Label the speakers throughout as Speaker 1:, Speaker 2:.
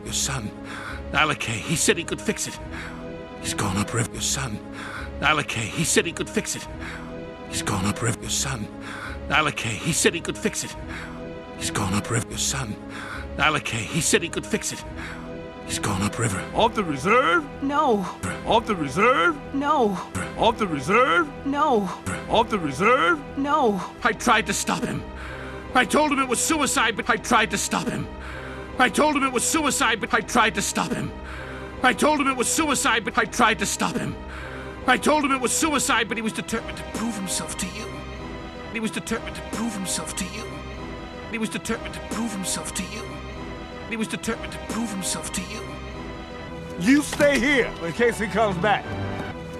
Speaker 1: Your son, Alake, he said he could fix it. He's gone upriver. Your son, Alake, he said he could fix it. He's gone upriver. Your son, Alake, he said he could fix it. He's gone upriver. Your son, Alake, he said he could fix it. He's gone upriver.
Speaker 2: Off the reserve?
Speaker 3: No.
Speaker 2: Off the reserve?
Speaker 3: No.
Speaker 2: Off the reserve?
Speaker 3: No.
Speaker 2: Off the reserve?
Speaker 3: No.
Speaker 1: I tried to stop him. I told him it was suicide, but I tried to stop him. I told him it was suicide, but I tried to stop him. I told him it was suicide, but I tried to stop him. I told him it was suicide, but he was determined to prove himself to you. He was determined to prove himself to you. He was determined to prove himself to you. He was determined to prove himself to you.
Speaker 2: You stay here in case he comes back.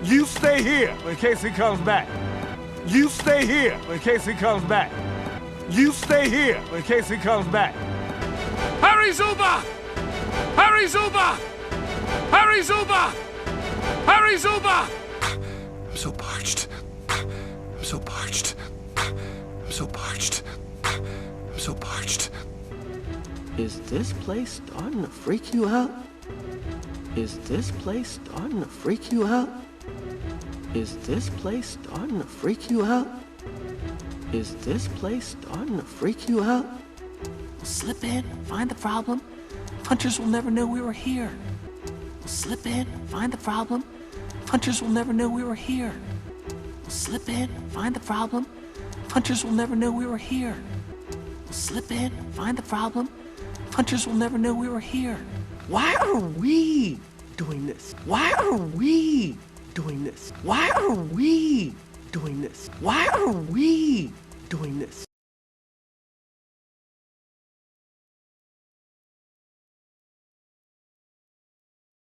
Speaker 2: You stay here in case he comes back. You stay here in case he comes back. You stay here in case he comes back.
Speaker 1: Harry Zuba! Harry Zuba! Harry Zuba! Harry Zuba! I'm so parched. I'm so parched. I'm so parched. I'm so parched.
Speaker 4: Is this place starting to freak you out? Is this place starting to freak you out? Is this place starting to freak you out? Is this place starting to freak you out?
Speaker 5: We'll slip in, find the problem. Punchers will never know we were here. We'll slip in, find the problem. Punchers will never know we were here. We'll slip in, find the problem. Punchers will never know we were here. We'll slip in, find the problem. Punchers will never know we were here.
Speaker 4: Why are we doing this? Why are we doing this? Why are we doing this? Why are we doing this?